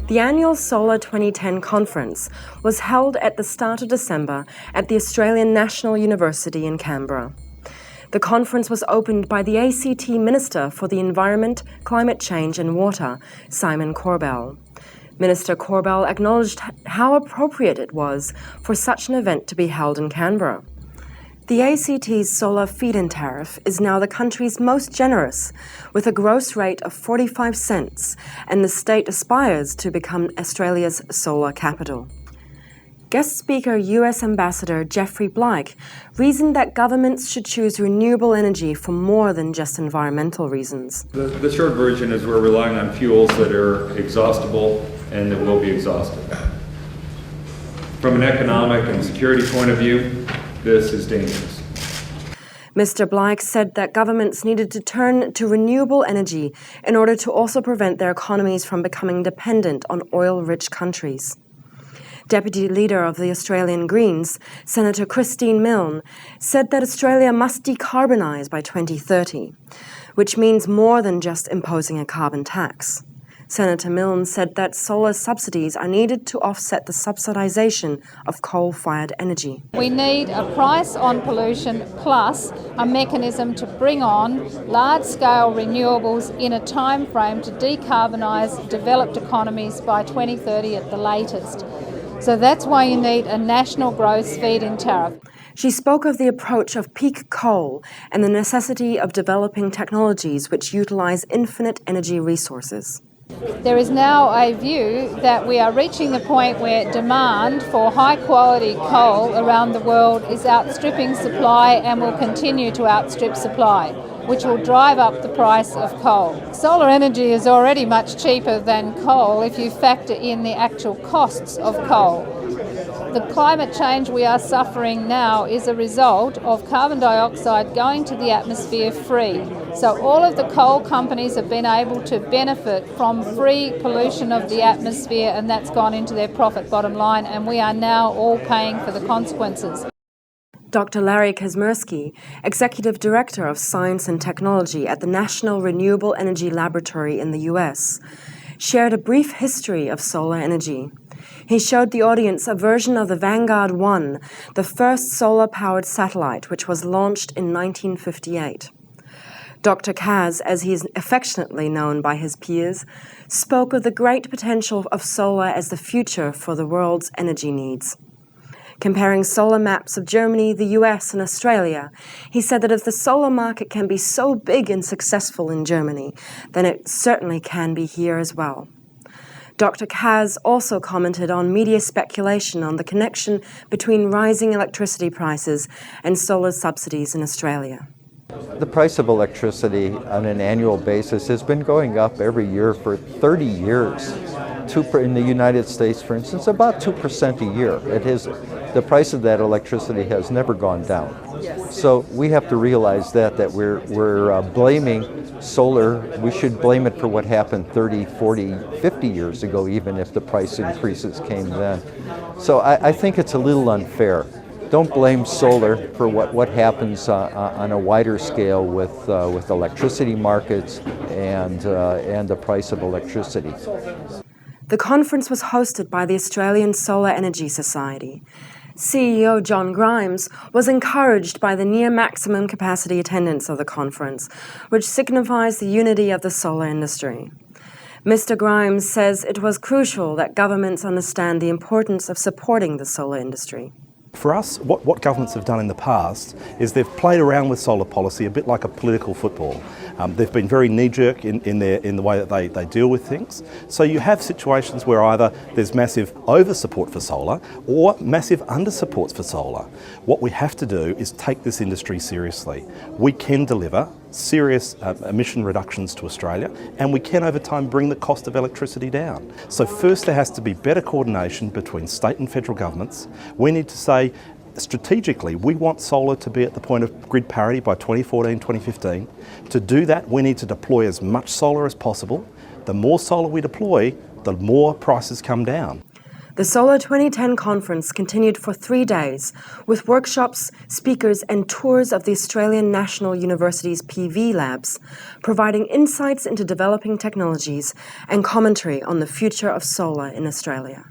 The annual Solar 2010 conference was held at the start of December at the Australian National University in Canberra. The conference was opened by the ACT Minister for the Environment, Climate Change and Water, Simon Corbell. Minister Corbell acknowledged how appropriate it was for such an event to be held in Canberra. The ACT's solar feed-in tariff is now the country's most generous, with a gross rate of 45 cents, and the state aspires to become Australia's solar capital. Guest speaker US Ambassador Jeffrey Bleich reasoned that governments should choose renewable energy for more than just environmental reasons. The short version is we're relying on fuels that are exhaustible and that will be exhausted. From an economic and security point of view, this is dangerous. Mr. Bleich said that governments needed to turn to renewable energy in order to also prevent their economies from becoming dependent on oil-rich countries. Deputy Leader of the Australian Greens, Senator Christine Milne, said that Australia must decarbonise by 2030, which means more than just imposing a carbon tax. Senator Milne said that solar subsidies are needed to offset the subsidisation of coal-fired energy. We need a price on pollution plus a mechanism to bring on large-scale renewables in a time frame to decarbonise developed economies by 2030 at the latest. So that's why you need a national gross feed-in tariff. She spoke of the approach of peak coal and the necessity of developing technologies which utilise infinite energy resources. There is now a view that we are reaching the point where demand for high-quality coal around the world is outstripping supply and will continue to outstrip supply, which will drive up the price of coal. Solar energy is already much cheaper than coal if you factor in the actual costs of coal. The climate change we are suffering now is a result of carbon dioxide going to the atmosphere free. So all of the coal companies have been able to benefit from free pollution of the atmosphere, and that's gone into their profit bottom line, and we are now all paying for the consequences. Dr. Larry Kaczmarski, Executive Director of Science and Technology at the National Renewable Energy Laboratory in the US, shared a brief history of solar energy. He showed the audience a version of the Vanguard 1, the first solar-powered satellite, which was launched in 1958. Dr. Kaz, as he is affectionately known by his peers, spoke of the great potential of solar as the future for the world's energy needs. Comparing solar maps of Germany, the US, and Australia, he said that if the solar market can be so big and successful in Germany, then it certainly can be here as well. Dr. Kaz also commented on media speculation on the connection between rising electricity prices and solar subsidies in Australia. The price of electricity on an annual basis has been going up every year for 30 years. In the United States, for instance, about 2% a year. The price of that electricity has never gone down. So we have to realize that we're blaming solar. We should blame it for what happened 30, 40, 50 years ago, even if the price increases came then. So I think it's a little unfair. Don't blame solar for what happens on a wider scale with electricity markets and the price of electricity. The conference was hosted by the Australian Solar Energy Society. CEO John Grimes was encouraged by the near maximum capacity attendance of the conference, which signifies the unity of the solar industry. Mr. Grimes says it was crucial that governments understand the importance of supporting the solar industry. For us, what governments have done in the past is they've played around with solar policy a bit like a political football. They've been very knee-jerk in the way that they deal with things. So you have situations where either there's massive over-support for solar or massive under-supports for solar. What we have to do is take this industry seriously. We can deliver serious emission reductions to Australia, and we can over time bring the cost of electricity down. So first there has to be better coordination between state and federal governments. We need to say strategically we want solar to be at the point of grid parity by 2014, 2015. To do that we need to deploy as much solar as possible. The more solar we deploy, the more prices come down. The Solar 2010 conference continued for 3 days with workshops, speakers and tours of the Australian National University's PV labs, providing insights into developing technologies and commentary on the future of solar in Australia.